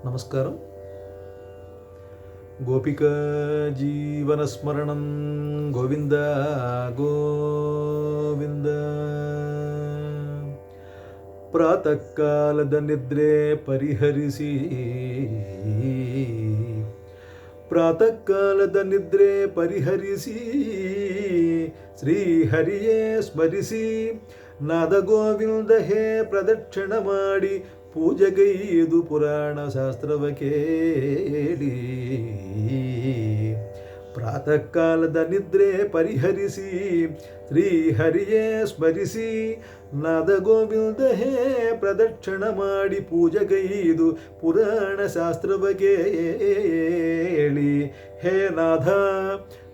నమస్కారం. గోపికా జీవనస్మరణం గోవింద గోవింದ. ಪ್ರಾತಃಕಾಲದ ನಿದ್ರೆ ಪರಿಹರಿಸಿ, ಪ್ರಾತಃಕಾಲದ ನಿದ್ರೆ ಪರಿಹರಿಸಿ, ಶ್ರೀಹರಿಯೇ ಸ್ಮರಿಸಿ, ನಾದ ಗೋವಿಂದ ಹೇ ಪ್ರದಕ್ಷಿಣ ಮಾಡಿ, ಪೂಜೆಗೈದು ಪುರಾಣ ಶಾಸ್ತ್ರವ ಕೇಳಿ. ಪ್ರಾತಃ ಕಾಲದ ನಿದ್ರೆ ಪರಿಹರಿಸಿ, ಶ್ರೀಹರಿಯೇ ಸ್ಮರಿಸಿ, ನಾದ ಗೋವಿಂದ ಹೇ ಪ್ರದಕ್ಷಿಣ ಮಾಡಿ, ಪೂಜೆಗೈದು ಪುರಾಣ ಶಾಸ್ತ್ರವ ಕೇಳಿ. ಹೇ ನಾಥ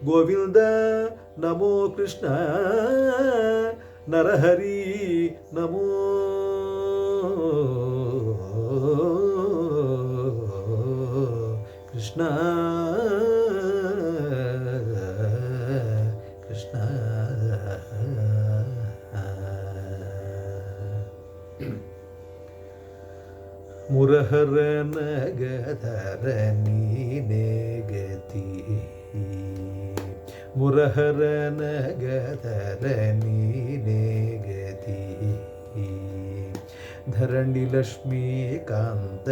ಗೋವಿಂದ ನಮೋ ಕೃಷ್ಣ, ನರಹರಿ ನಮೋ ಕೃಷ್ಣ, ಕೃಷ್ಣ. ಮುರಹರ ನಗಧರ ನೀನೇ ಗತಿ, ಮುರಹರ ನಗಧರ ನೀನೇ ಗತಿ, ಧರಣಿ ಲಕ್ಷ್ಮೀಕಾಂತ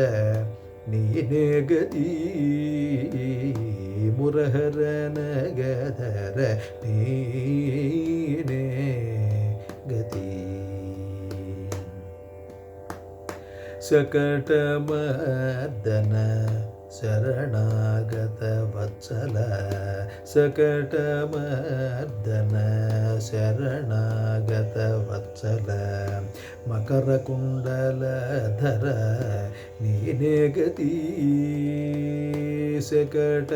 ನೀನೇ ಗತಿ, ಮುರಹರ ನಗಧರ ನೀನೇ ಗತಿ. ಸಕಟಮರ್ದನ ಶರಣಾಗತ ವತ್ಸಲ, ಸಕಟಮರ್ದನ ಶರಣಾಗತ ವತ್ಸಲ, ಮಕರ ಕುಂಡಲಧರ ನೀನೇ ಗತಿ, ಸಕಟಮರ್ದನ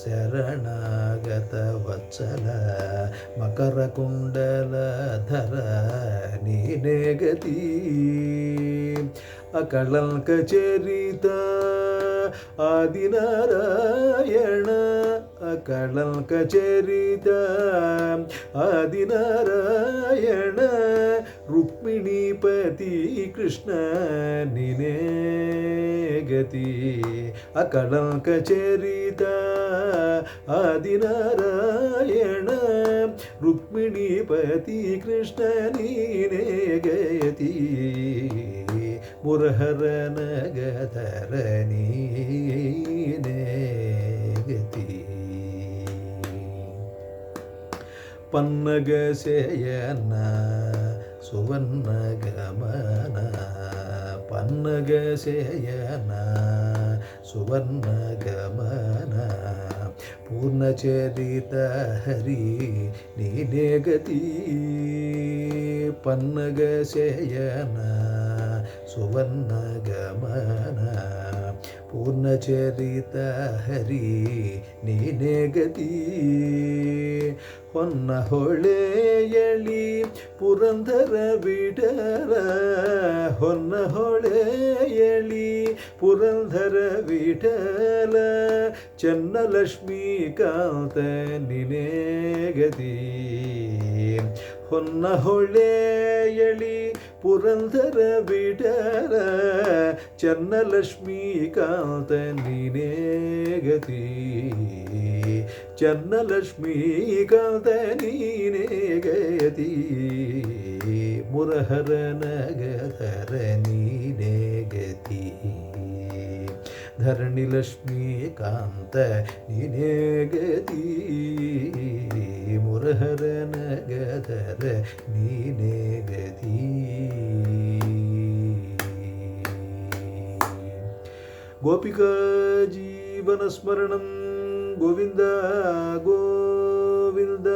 ಶರಣಾಗತ ವತ್ಸಲ, ಮಕರ ಕುಂಡಲಧರ ನೀನೇ ಗತಿ. ಅಕಳಂಕ ಚರಿತ ಆದಿನಾರಾಯಣ, ಅಕಳಂಕ ಚರಿತ ಆದಿನಾರಾಯಣ, ರುಕ್ಮಿಣೀಪತಿ ಕೃಷ್ಣ ನೀನೇ ಗತಿ. ಅಕಳಂಕ ಚರಿತ ಆದಿನಾರಾಯಣ, ರುಕ್ಮಿಣೀಪತಿ ಕೃಷ್ಣ ನೀನೇ ಗತಿ, ಮುರಹರ ನಗಧರ ನೀನೇ ಗತಿ. ಪನ್ನಗ ಶಯನ ಸುವರ್ಣ ಗಮನ, ಪನ್ನಗ ಶಯನ ಸುವರ್ಣ ಗಮನ, ಪೂರ್ಣಚರಿತ ಹರಿ ನೀನೇ ಗತಿ, ಪನ್ನಗ ಶಯನ ಸುವರ್ಣ ಗಮನ, ಪೂರ್ಣಚರಿತ ಹರಿ ನೀನೇ ಗತಿ. ಹೊನ್ನ ಹೊಳೆಯಳಿ ಪುರಂದರ ವಿಠಲ, ಹೊನ್ನ ಹೊಳೆಯಳಿ ಪುರಂದರ ವಿಠಲ, ಚೆನ್ನ ಲಕ್ಷ್ಮೀಕಾಂತ ನೀನೇ ಗತಿ, ಹೊನ್ನ ಹೊಳೆಯಳಿ ಪುರಂದರ ವಿಠಲ, ಚೆನ್ನ ಲಕ್ಷ್ಮೀಕಾಂತ ನೀನೇ ಗತಿ, ಚೆನ್ನ ಲಕ್ಷ್ಮೀಕಾಂತ ನೀನೇ ಗತಿ, ಮುರಹರ ನಗಧರ ನೀನೇ ಗತಿ, ಧರಣಿ ಲಕ್ಷ್ಮೀಕಾಂತ ನೀನೇ ಗತಿ, ಮುರಹರ ನಗಧರ ನೀನೇ ಗತಿ. ಗೋಪಿಕಾ ಜೀವನ ಸ್ಮರಣಂ ಗೋವಿಂದ ಗೋವಿಂದ.